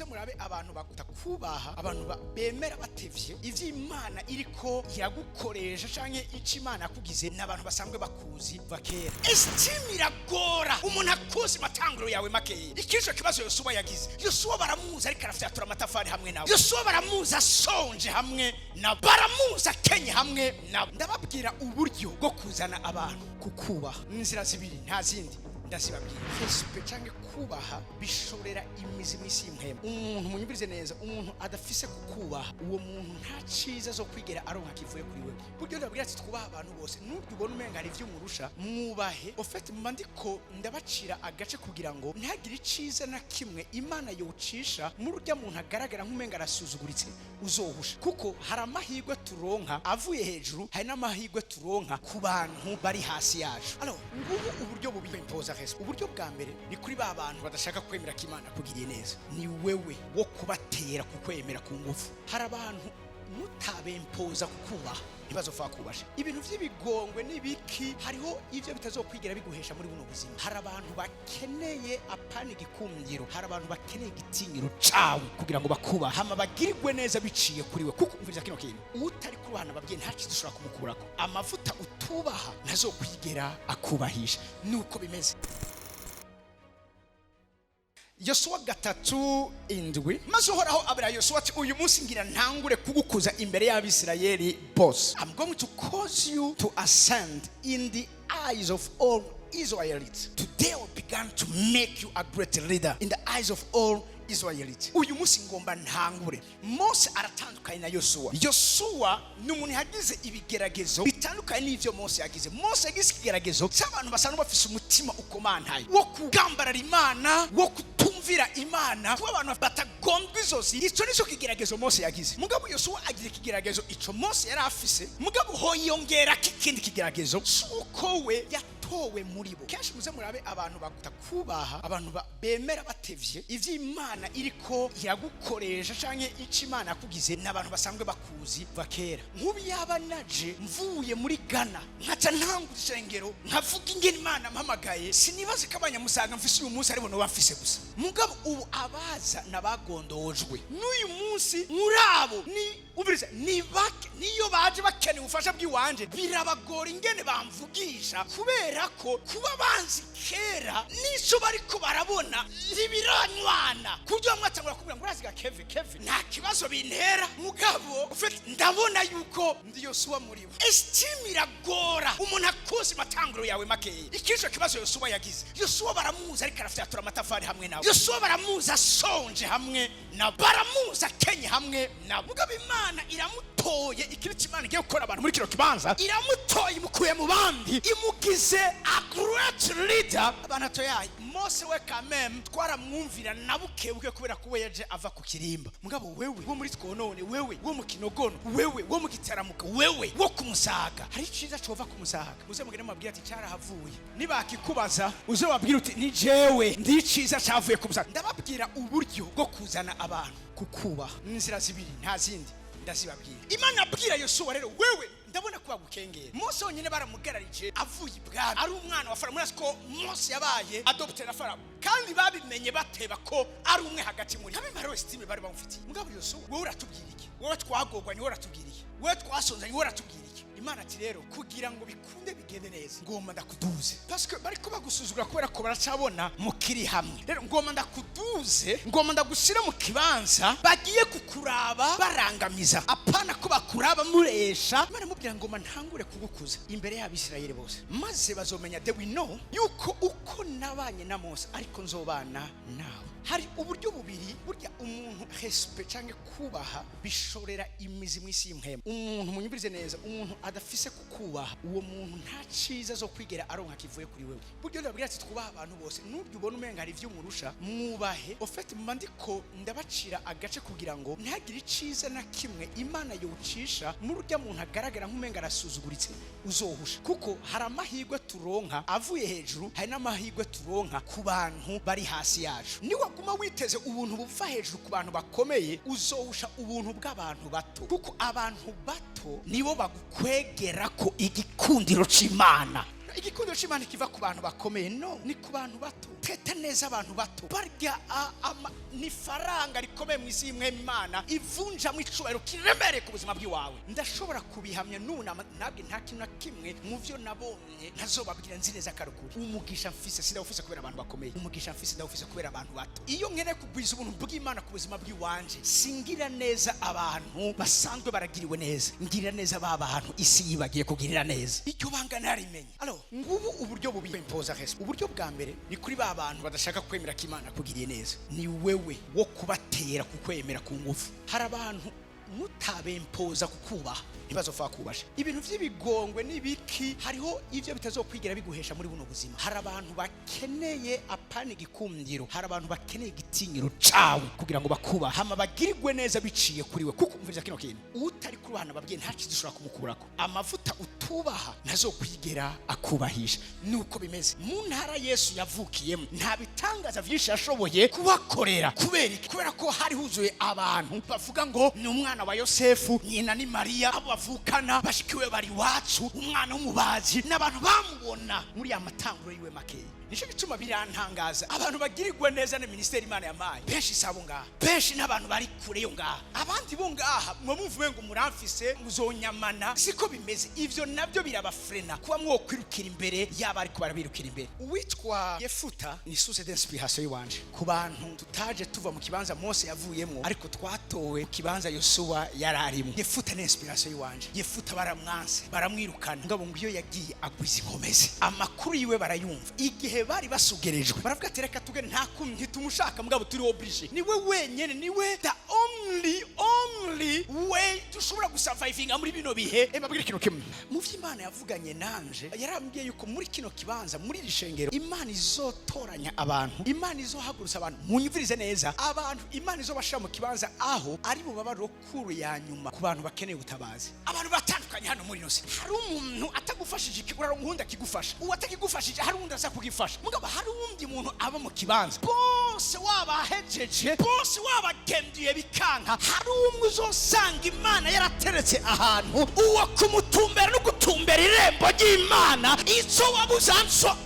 muze murabe abantu batakubaha, abantu bemera batevye ivy'Imana iriko iragukoresha canke ico Imana yakugize, n'abantu basanzwe bakuzi bakera. Estime iragora umuntu akuzi matanguro yawe makeye. Ikisho kibazo Yosuwa yagize, Yosuwa baramuzi ariko arafyatura amatafari hamwe nawe. Yosuwa baramuzi asonje hamwe na baramuzi akenye hamwe na. Ndababwira uburyo bwo kuzana abantu kukubaha n'inzira zibiri, nta zindi ndazibabwira. Respect canke kubaha bishorera imizi mw'isi y'imhema. Umuntu munyumvirize neza, umuntu adafise kukubaha, uwo muntu nta ciza zo kwigera aronka kivuye kuri wewe. Buryo ndabwira ati twubaha abantu bose, n'ubwo ubona umenga ari ivyo umurusha, mwubahe. Ofete mandiko ndabacira agace kugira ngo ntagire iciza na kimwe Imana yocisha muri urya muntu agaragara nk'umenga arasuzuguritse uzohusha. Kuko hari amahirwe turonka avuye hejuru, hari n'amahirwe turonka ku bantu bari hasi yacu. Alors ngubu uburyo bubi impoza respect. Uburyo bwa mbere ni kuri ba bantu badashaka kwemera ko Imana kugiriye neza, ni wewe wo kubatera kukwemera ku ngufu. Hari abantu mutabempoza kukubaha ntibazofa kubasha. Ibintu vy'ibigongwe n'ibiki hariho ivyo bitazokwigira biguhesha muri buno buzima. Hari abantu bakeneye apana igikundiro, hari abantu bakeneye igitinyiro cawe kugira ngo bakubaha hama bagirigwe neza biciye kuri we. Kuko umviriza kino kintu, utari kubana babwiye nta kintu ushobora kumukurako. Amavuta utubaha ntazokwigera akubahisha. Nuko bimeze. Yosuwa 3:7 maze uhoraho abira Yosuwa ati uyu munsi ngira ntangure kugukuza imbere y'Abisirayeli bose. I'm going to cause you to ascend in the eyes of all Israelites. Today I began to make you a great leader in the eyes of all Israelites. Uyu munsi ngomba ntangure. Mose aratandukanye na Yosuwa. Yosuwa n'umuntu yagize ibigeragezo bitandukanye n'ivyo Mose yagize. Mose yagize ikigeragezo cy'abantu basanzwe bafise umutima ukomantaye wo kugambarara Imana, wo kutumvira Imana, kuba abantu batagombwa izosi. Ico nico kigeragezo Mose yagize. Mugabo Yosuwa agize ikigeragezo ico Mose yari afise, mugabo hoyongera kikindi kigeragezo suko we towe muri bo. Kenshi muze murabe abantu batakubaha, abantu bemera batevye ivy'Imana iriko iragukoresha canke ico Imana yakugize, n'abantu basanzwe bakuzi bakera. Nkubi yaba naje mvuye muri Ghana nkaca ntangu ishengero nkavuga ingene Imana mpamagaye, sinibaze kabanya musanga mfise uyu munsi ari bono bafise gusa. Mugabo ubu abaza nabagondojwe n'uyu munsi murabo ni ubiriza ni bake, niyo baje bakeneye ubufasha bw'iwanje birabagora ingene bamvugisha, kubera ko kuba banzi kera nico bariko barabona ntibiranywana. Kuryo mwatangura kubwira ngo uraziga Kevin nta kibazo bintera, mugabo ndabona yuko ndi Yosuwa muri we. Estime iragora umuntu akuzi matanguro yawe makeye. Ikisho kibazo Yosuwa yagize, Yosuwa baramuzi ariko arafyatura amatafari hamwe nawe. Yosuwa baramuzi asonje hamwe na baramuzi akenye hamwe na. Mugabo Imana iramutoye, ikiriti Imana igiye gukora abantu muri kino kibanza iramutoye, imukuye mu bandi, imugize a great leader. Abantu yayi Mose we kamem twaramwumvira nabukebuke kubera ko yeje ava ku kirimba. Mugabo wewe wo muri twonone, wewe wo mu kinogono, wewe wo mu gitaramuka, wewe wo kumusaga, hari ciza cova kumusaga. Uze mugire mabwira ati cyarahavuye, nibakikubaza uze wabwira uti ni jewe ndi ciza cyavuye kumusaga. Ndababwira uburyo bwo kuzana abantu kukubaha n'inzira zibiri, nta zindi ndazibabwira. Imana abwira Yosuwa rero, wewe ndabona kuba gukengera. Mose wonyene baramugararije avuye ibwami, ari umwana wa Farawo. Murasi ko Mose yabaye adopted na Farawo, kandi babimenye bateba ko ari umwe hagati muri abimaro estime bari bamufitiye. Mugabo Yosuwa, wowe uratubwira iki? Wowe twagogwanye, wowe uratubwira iki? Wowe twasonzanye, wowe uratubwira iki? Imana ati rero kugira ngo bikunde bigende neza ngomba ndakuduze, parce que bari kuba gusuzugura kubera ko baracabona mukiri hamwe. Rero ngomba ndakuduze, ngomba ndagushyira mu kibanza bagiye kukuraba barangamiza, apana ko bakuraba muresha. Imana mubwira ngomba ntangure kugukuza imbere y'Abisirayeli bose, maze bazomenya they will know yuko uko nabanye na Mose ariko nzobana nawe. Hari uburyo bubiri burya umuntu respect canke kubaha bishorera imizi mw'isi y'imhema. Umuntu munyumvirize neza, umuntu adafise kukubaha, uwo muntu nta ciza zo kwigera aronka kivuye kuri wewe. Buryo ndabwira ati twubaha abantu bose, n'ubwo ubona umenga ari ivyo umurusha, mwubahe. Ofete mandiko ndabacira agace kugira ngo ntagire iciza na kimwe Imana yocisha muri urya muntu agaragara nk'umenga arasuzuguritse uzohusha. Kuko hari amahirwe turonka avuye hejuru, hari n'amahirwe turonka ku bantu bari hasi yacu. Niwaguma witeze ubuntu buva hejuru ku bantu bakomeye, uzohusha ubuntu bw'abantu bato. Kuko abantu bato nibo bagukwegera ko igikundiro c'Imana. Igikundiro c'Imana kiva ku bantu bakomeye, no, ni ku bantu bato. Teta neza abantu bato barya ni faranga rikomeye mu isi y'imwe Imana ivunja mu icubahiro kiremere ku buzima bw'iwawe. Ndashobora kubihamya nunama nabwe nta kintu na kimwe mu byo nabonye ntazobabwira nzi neza karukuri. Umugisha mfise sindawufise kubera abantu bakomeye, umugisha mfise ndawufise kubera abantu bato. Iyo nkene kugwiza ubuntu bw'Imana ku buzima bw'iwanje, singira neza abantu basanzwe baragiriwe neza, ngira neza abantu isi yibagiye kugirira neza. Icyo banga narimenye. Alors ngubu uburyo bubi impoza hese. Uburyo bwa mbere ni kuri ba bantu badashaka kwemera ko Imana kugiriye neza, ni wewe wo kubatera kukwemera ku ngufu. Hari abantu mutabempoza kukubaha ntibazofa kubasha ibintu vy'ibigongwe n'ibiki. Hariho ivyo bitazokwigira biguhesha muri buno buzima. Hari abantu bakeneye apana igikundiro, hari abantu bakeneye igitinyiro cawe kugira ngo bakubaha hama bagirigwe neza biciye kuri we. Kuko umviriza kino kintu, utari kuri bana babwiye nta kidushobora kumukurako. Amavuta utubaha nazokwigera akubahisha. Nuko bimeze mu ntara Yesu yavukiyemo, nta bitangaza vyinshi yashoboye kubakorera. Kubera ko hari huzuye abantu bavuga ngo ni umwana wa Yosefu, nyina ni Mariya, abo bavukana bashikiwe bari wacu, umwana w'umubaji, n'abantu bamubona muri ya matanguro yiwe makeya. Nico gituma birantangaza abantu bagirirwe neza na ministeri Imana yamaye. Benshi sabo ngaha, benshi n'abantu bari kure yo ngaha, abandi bo ngaha mwe muvuye ngo muramfise muzonyamana. Siko bimeze. Ivyo nabyo birabafrena kuba mwokwirukira imbere yaba ari kubara birukira imbere. Uwitwa Yefuta ni source d'inspiration yiwanje ku bantu tutaje tuva mu kibanza Mose yavuyemo, ariko twatowe kibanza Yosuwa yararimo. Yefuta ni inspiration yiwanje. Yefuta baramwanse, baramwirukana, ngabo ngo iyo yagiye agwiza inkomezi. Amakuru yiwe barayumva. Igihe bari basugerejwe baravuga ati reka tugene nta kumwe tumushaka, mugabo turi oblige. Niwe wenyene, niwe the only way dushobora gusurvivinga muri bino bihe. Babwira kino kimwe mu vy'Imana yavuganye nanje, yarambwiye yuko muri kino kibanza, muri rishengero, Imana izotoranya abantu, Imana izohagurutsa abantu. Munyumvirize neza, abantu Imana izobashira mu kibanza aho ari bo baba rokuru ya nyuma ku bantu bakeneye ubutabazi. Abantu batandukanye hano muri nose, hari umuntu atagufashije ikiguraro nkunda kigufasha, uwatakigufashije hari undi aza kugifasha. Mugabo hari undi muntu aba mu kibanza, bose wabahejeje, bose wabagendiye bikanka, hari umwe uzosanga Imana yarateretse ahantu uwo kumutumbera no gutumbera irembo ry'Imana izo wabuzanso.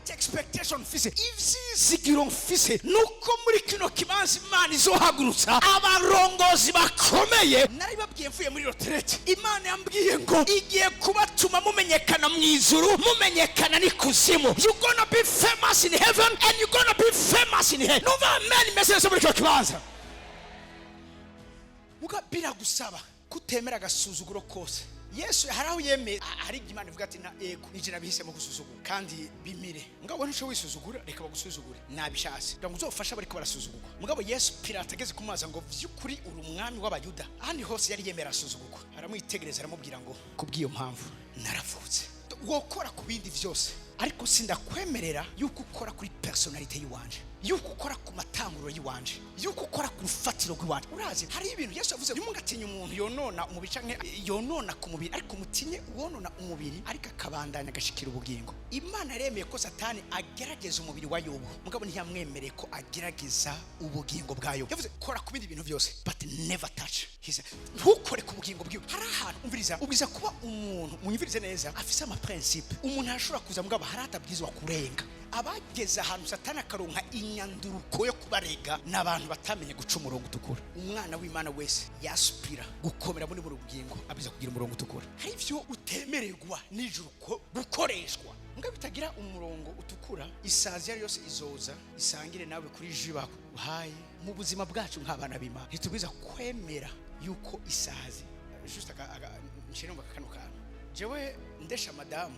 Expectation mfise, ivyizigiro mfise nuko muri kino kibanza Imana izohagurutsa abarongozi bakomeye. Nari babwiye mvuye muri retraite, Imana yambwiye ngo igiye kubatuma mumenyekana mu ijuru, mumenyekana ni kuzimu. You gonna be famous in heaven and you gonna be famous in hell. Numva amen message muri kino kibanza. Mugabira gusaba kutemera gasuzuguro kose. Yesu haraho yeme hari Imana ivuga ati na ego nije nabihisemo gusuzugura kandi bimire. Mugabo ntuco wisuzugura, reka bagusuzugure nabishase ngo uzofasha bari ko barasuzugurwa. Mugabo Yesu Pilato ageze kumaza ngo vyukuri uri umwami w'abayuda, ahandi hose yari yemera asuzugurwa. Aramwitegereza aramubwira ngo kubwiyo mpamvu naravutse. Wokora ku bindi vyose, ariko sindakwemerera yuko ukora kuri personality yiwanje, yuko ukora ku matanguro yiwanje, yuko ukora ku rufatiro rw'iwanje. Urazi hari ibintu Yesu yavuze, nimugatinya umuntu yonona umubiri canke yonona ku mubiri, ariko mutinye uwonona umubiri ariko akabandanya agashikira ubugingo. Imana yaremeye ko Satani agerageza umubiri wa Yobu, mugabo ntiyamwemereye ko agerageza ubugingo bwa Yobu. Yavuze kora ku bindi bintu byose but never touch his. Ntukore ku bugingo bwiwe. Hari ahantu umviriza, ubwiza kuba umuntu munyumvirize neza afise ama principe. Umuntu arashobora kuza mugabo haratabwizwa kurenga. Abageza ahantu Satani akaronka inyanduruko yo kubarega n'abantu batamenye guca umurongo utukura. Umwana w'Imana wese yaspira gukomera muri bugingo abiza kugira umurongo utukura. Hari ivyo utemererwa n'ijuru ko gukoreshwa, ngo bitagira umurongo utukura. Isazi yari yose izoza isangire nawe kuri jiba uhaye mu buzima bwacu nk'abana b'Imana. Ntitubiza kwemera yuko isazi just nshiromba kano kantu. Jewe ndesha madamu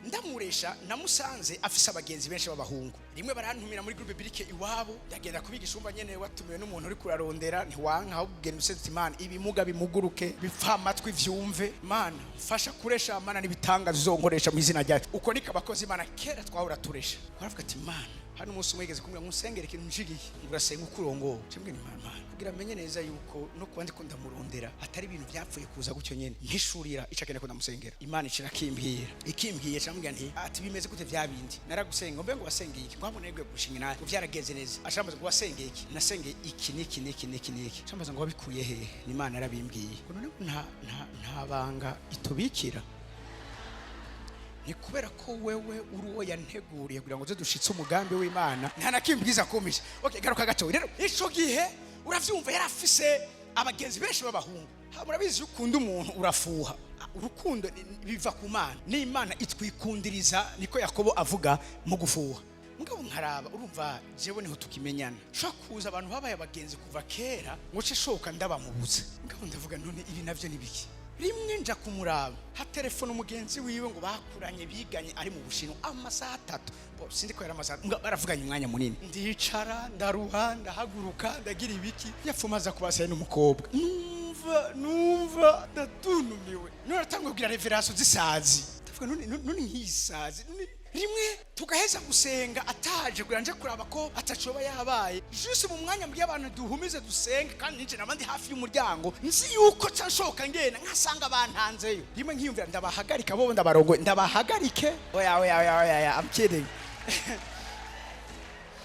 ndamuresha namusanze afise abagenzi benshi b'abahungu. Rimwe barantumira muri groupe biblique iwabo, ndagenda kubigisha umva nyene watumiwe n'umuntu uri kurarondera, ntiwanka aho kugenda usetse Imana ibimuga bimuguruke bipfa amatwi vyumve. Mana fasha kuresha, Mana nibitanga zizonkoresha mu izina ryawe. Uko nika abakozi Imana kera twahora turesha. Baravuga ati Mana hano umunsi umwegeze kumbwira ngo nsengere ikintu njigiye, urasenga ukurongo. Cyembwe ni Mana kugira amenye neza yuko no kuba ndiko ndamurondera atari ibintu byapfuye kuza gutyo nyene. Mpishurira icakene ko ndamusengera. Imana ikimpiye cyambwira nti ati bimeze gute vyabindi naragusenga mbe ngo wasengeye iki, kwabone gwe gushinga naye uvyarageze neza. Ashambaza ngo wasengeye iki, nasengeye iki niki. Ashambaza ngo wabikuye he? Ni Imana yarabimbwiye. None nta banga itubikira. ni kubera ko wewe uri uwo yanteguriye kugira ngo dushitse umugambi w'Imana nta nakimbwiza kumisha. Okay, garuka gato rero ico gihe uravyumva yarafise abagenzi benshi b'abahungu. Murabizi ukunda umuntu urafuha, urukundo biva ku Mana, n'Imana itwikundiriza, niko Yakobo avuga mu gufuha. Mugabo nkaraba urumva jewe niho tukimenyana, shakuza abantu babaye abagenzi kuva kera ngo cishoka ndabamubuze. Mugabo ndavuga none ibi navyo nibiki? Rimwe nja kumuraba ha telefone umugenzi wiwe ngo bakuranye biganye ari mu Bushinwa amasaha 3. Sindi ko yari amasaha, baravuganye umwanya munini. Ndicara ndaruha ndahaguruka ndagira ibiki, yafumaza kubasaya n'umukobwa. Numva ndatunumiwe. None atangwe kugira reverence zisazi. Ndavuga none nkisazi. Rimwe tugaheza gusenga ataje kuranje kuraba ko atacoba yabaye. Juste mu mwanya muri abantu duhumize dusenga kandi nje nabandi hafi y'umuryango. Nzi yuko canshoka ngena nkasanga bantanzeyo. Rimwe nkiyumvira ndabahagarika bo ndabarongo ndabahagarike. Oya I'm kidding.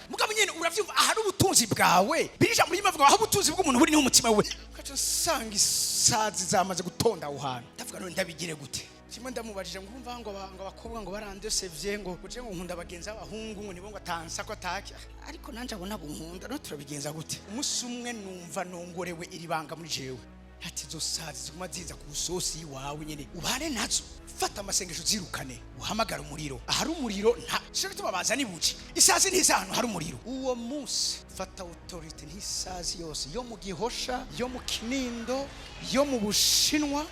Mugabo nyene uravyumva ahari ubutunzi bwawe birija muri mavuga aho ubutunzi bw'umuntu buri ni umutima we. Kaca sanga isazi zamaze gutonda aho hantu. Ndavuga none ndabigire gute? Kimwe ndamubajije ngo urumva ngo abakobwa ngo barandesevye ngo uje ngo nkunda abagenzi abahungu ngo nibo ngo atansa ko atake, ariko nanje abona bunkunda no turabigenza gute? Umunsi umwe numva nongorewe iribanga muri jewe, ati zo sazi ziguma ziza ku sosi wawe nyene ubane nazo, fata amasengesho zirukane uhamagara umuriro. Ahari umuriro nta shaka tubabaza nibuci isazi ntizantu hari umuriro. Uwo munsi fata authority ntisazi yose yo mu Gihosha, yo mu Kinindo, yo mu Bushinwa,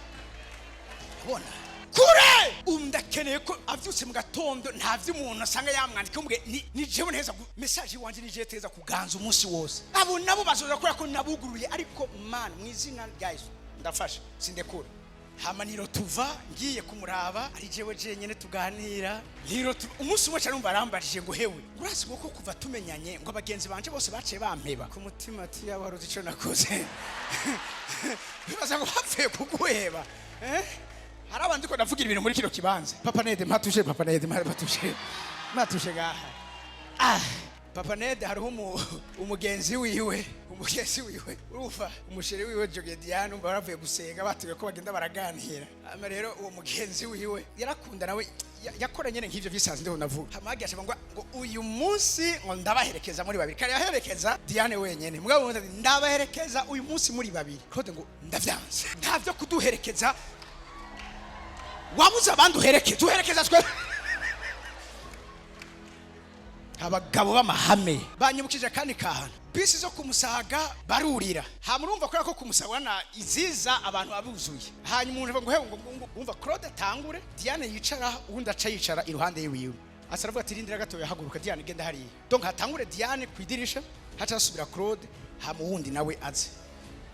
bona kure umdakeneye ko avyutse mu gatondo ntavye umuntu asanga yamwandika umwe ni jewe neza message wanje nije teza kuganza umunsi wose. Abo nabo bazoza kora ko nabuguruye, ariko man mwizina guys ndafasha sindekura. Hama niro tuva ngiye kumuraba ari jewe nyene tuganira. Niro umunsi umwe cyarumva arambajije ngo hewe urasi ko kuva tumenyanye ngo abagenzi banje bose baciye bampeba ku mutima ati yabaruzi ico nakoze. Bibaza ngo bapfuye kuguheba hari abandi ko navugira ibintu muri kino kibanza. Papa Nede mpatushe gaha. Papa Nede hariho umugenzi wiwe urufa umusheri wiwe Jogediano umva baravuye gusenga batuye ko bagenda baraganira. Ama rero uwo mugenzi wiwe yarakunda nawe yakora nyene nk'ivyo bisanzwe ndeho navuga. Hamagi ashaba ngo uyu munsi ngo ndabaherekeza muri babiri. Kare yaherekeza Diane wenyene, mugabo ndabaherekeza uyu munsi muri babiri. Kode ngo ndavyanze ntavyo kuduherekeza, wabuza abandi uherekeza twe. Abagabo b'amahame banyibukije kandi kahana bisi zo kumusaga barurira. Hamurumva ko kumusabana iziza abantu abuzuye. Hanyuma umuntu ngo ngo umva Claude atangure, Diane yicara ubundi aca yicara iruhande yiwe. Asaravuga ati rindira gato yahaguruka Diane genda hariya. Donc hatangure Diane kwidirisha haca asubira Claude, hamuwundi nawe aze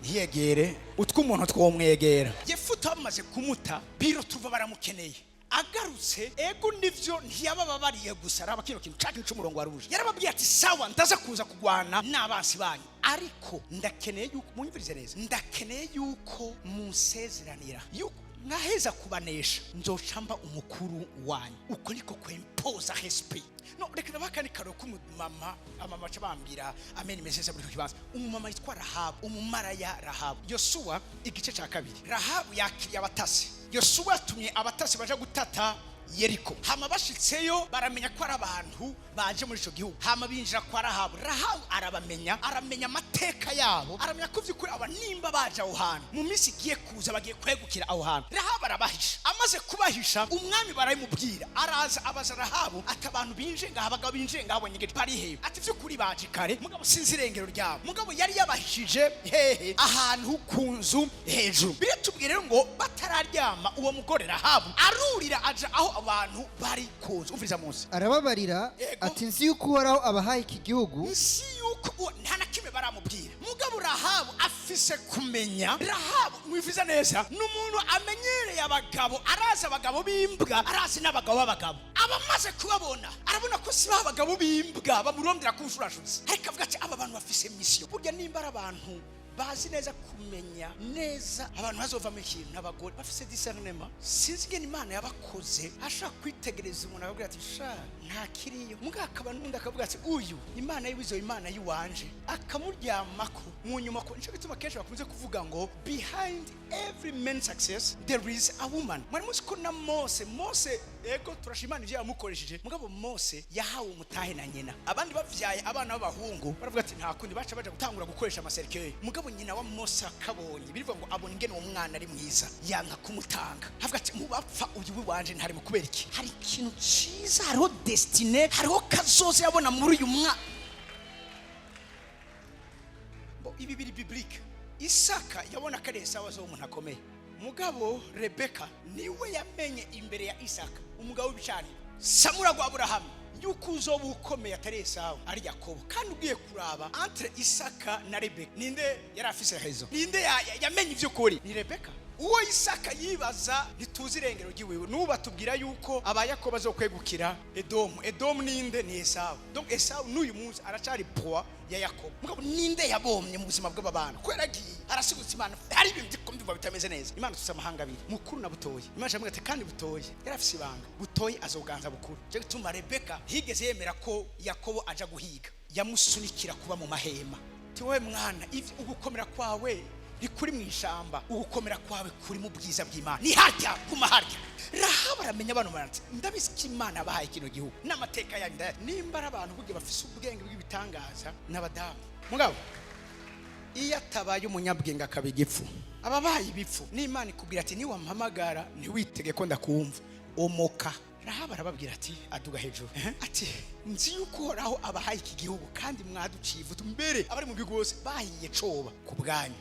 ntiyegere utw'umuntu twomwegera. Yefuta bamaze kumuta biro tuva baramukeneye. Agarutse ego nivyo ntiyabababariye gusa araba kino kintu caki cy'umurongo waruje. Yarababwiye ati sawa ndaza kuza kugwana n'abansi banyu, ariko ndakeneye yuko munyumvirize neza, ndakeneye yuko musezeranira yuko nkaheza kubanesha nzocamba umukuru wanyu. Uko niko kwempoza respect. No reka bakani karo kumama amama cabambira amen mesese muri kibanza. Umumama yitwa Rahabu, umumaraya Rahabu. Yosuwa igice ca kabiri. Rahabu yakiriye abatasi. Yosuwa atumye abatasi baje gutata Yeriko. Hama bashitseyo baramenya ko ari abantu baje muri ico gihugu. Hama binjira kwa Rahabu. Rahabu aramenya amateka yabo, aramenya ko vyukuri aba nimba baje aho hantu mu misi igiye kuza bagiye kwegukira aho hantu. Rahabu arabahisha, amaze kubahisha umwami barayimubwira. Araza abaza Rahabu ati abantu binje ngaha, abagabo binje ngaho nyige pari he, ati vyukuri baje kare mugabo sinzi irengero ryabo. Mugabo yari yabahishije hehe ahantu kunzu hejuru. Biratubwire ngo batararyama uwo mugore Rahabu arurira aja aho abantu bari kuza. Umviriza munsi arababarira ati nzi yuko uhoraho abahaye iki gihugu, nzi yuko nta na kimwe baramubwira. Mugabo Rahabu afise kumenya. Rahabu mwiviza neza n'umuntu amenyereye abagabo, arazi abagabo b'imbwa, arazi n'abagabo b'abagabo. Abamaze kubabona arabona ko si abagabo b'imbwa bamurondera kushurashutse, ariko avuga ati aba bantu bafise mission. Burya nimba ari abantu bazi neza kumenya neza abantu bazova mu kintu n'abagore bafise discernement. Sinzi ngene Imana yabakoze ashaka kwitegereza umuntu akavuga ati sha nta kiriyo muga akaba n'undi akavuga ati uyu imana y'ibizo imana yiwanje akamuryamako mu nyuma ko nico gituma kenshi bakunze kuvuga ngo behind every man's success there is a woman. Mwari muzi ko na Mose ego turashimana ivyo yamukoresheje mugabo Mose yahawe umutahe na nyina abandi bavyaye abana b'abahungu baravuga ati nta kundi baca baje gutangura gukoresha amaserikeye mugabo nyina wa Mose akabonye birivuga ngo abona ingene uwo mwana ari mwiza yanka kumutanga havuga ati mubapfa uyu wiwanje ntari mu kubera iki hari ikintu ciza hariho destiny hariho kazoza yabona muri uyu mwana. Ibi biri biblique. Isaka yabona kare Esawu zo umuntu akomeye mugabo Rebeka niwe yamenye imbere ya Isaka umugabo w'ibicani Samura gwa Abrahamu yuko uzoba ukomeye atari Esawu ari Yakobo kandi ugiye kuraba entre Isaka na Rebeka ninde yari afise hezo ninde yamenye ivyo kuri ni Rebeka. Uwo Isaka yibaza ntituzi irengero giwewe nuba tubwira yuko abayakobo azokwegukira Edomu ninde ni Esawu donc Esawu n'uyu munsi aracari poa ya Yakobo mugabo ninde yabomye mu buzima bw'ababana kweragiye arasubutse Imana hari ibintu bikomeye bitameze neza Imana tusa amahanga abiri mukuru na butoyi Imana yamwe ati kandi butoyi yarafise ibanga butoyi azoganza bukuru cyo gituma Rebeka higeze yemera ko Yakobo aja guhiga yamusunikira kuba mu mahema tiwe mwana ivyo ugukomera kwawe ikuri mwishamba ugukomera kwawe kuri mu bwiza bw'Imana ni harya kuma harya Rahabu aramenya abantu baranze ndabisiki Imana bahaye kino gihugu n'amateka ya nda nimbara abantu buge bafise ubwenge bw'ibitangaza n'abadamu mugabo iyo atabaye umunyabwenge akabigipfu ababaye ibipfu n'Imana ikubwira ati ni wampamagara ni witege ko ndakumva omoka. Rahabu arababwira ati aduga hejuru ati nzi yuko horaho abahaye iki gihugu kandi mwaduciye mbere abari mu gihugu bose bahiye coba ku bwanyu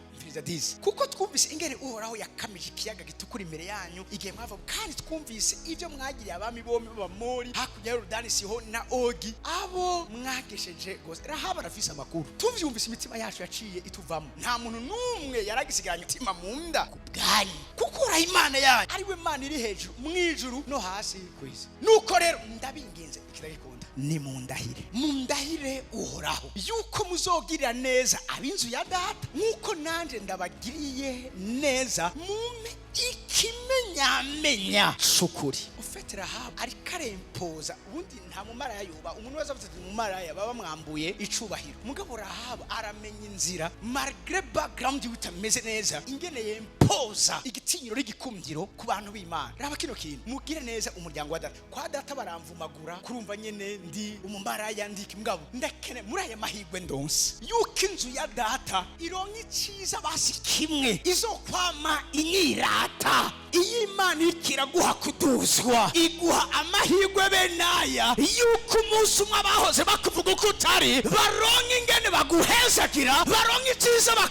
kuko twumvise ingene uhoraho yakamije ikiyaga gitukura imbere yanyu igihe mwava kandi twumvise ivyo mwagiriye abami bombi b'Abamori hakurya ya Yorodani Sihoni na Ogi abo mwagesheje gose. Rahabu arafise amakuru tuvyumvise imitima yacu yaciye ituvamo nta muntu numwe yaragisigaranye umutima munda ku bwanyu kuko ura Imana yanyu ari we Imana iri hejuru mwijuru no hasi kwisi nuko rero ndabinginze ikiragikunda ni mundahire uhoraho yuko muzogirira neza ab'inzu ya data nkuko nanje ndabagiriye neza mume ikimenyamenya shukuri. Ufete Rahabu ari karempoza ubundi nta mumara yayoba umuntu wese afite mumara yaba mwambuye icubahiro mugabo Rahabu aramenya inzira malgré background utameze neza ingene yempoza igitinyiro rigikumdiro ku bantu b'Imana. Raba kino kintu mugire neza umuryango wa data kwa data baramvumagura kurumva nyene ndi umumara yandika mugabo ndakene muri aya mahigwe ndonse yuko inzu ya data ironka iciza basi kimwe izokwama inyirata iyi Imana ikiraguha kuduzwa iguha amahigwe benaya yuko umunsi umwe abahoze bakuvuga uko utari baronka ingene baguhezagira baronka iciza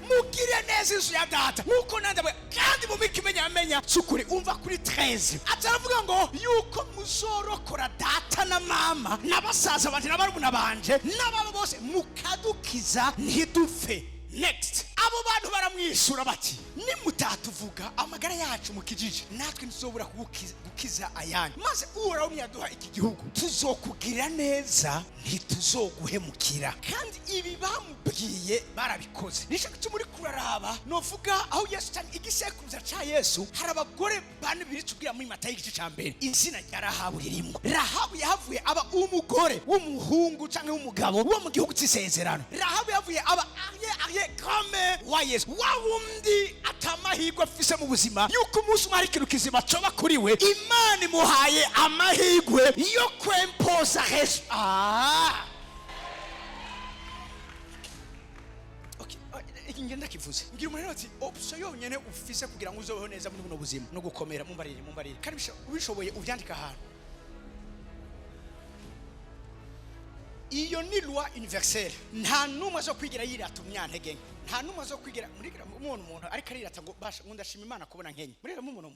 mugire neza inzu ya data nkuko nandawe kandi mumikimenyamenya sukuri umva kuri 13 atavuga ngo yuko muzorokora data na mama n'abasaza banje n'abarumuna banje n'ababo bose mukadukiza ntidufe. Next abo bantu baramwishura bati nimutatuvuga amagara yacu mukijije natwe ntizobura gukiza ayanyu maze uhoraho niyaduha iki gihugu tuzokugirira neza ntituzoguhemukira kandi ibi bamubwiye barabikoze. Nisho gituma uri kuraraba novuga aho Yesu cyane igisekuruza ca Yesu hari abagore bane biri tubwira muri Matayo igice ca mbere izina rya Rahabu ririmo. Rahabu yahavuye aba umugore w'umuhungu canke w'umugabo wo mu gihugu cy'isezerano. Rahabu yavuye aba ariye kame wa Yesu wa wundi atamahirwe afise mu buzima yuko umunsi umwe hari ikintu kizima coba kuri we Imana imuhaye amahirwe yo kwempoza Yesu. Ingenda kivuze ngira umuntu ati option yonyene ufise kugira ngo uzobeho neza muri buno buzima no gukomera mumbarire kandi ubishoboye uvyandika ahantu. Iyo ni loi universelle nta numwe azo kwigira yirata umyantege nta numwe azo kwigira muri umuntu ariko arirata ngo basha ngundashima Imana kubona nkenye muri umuntu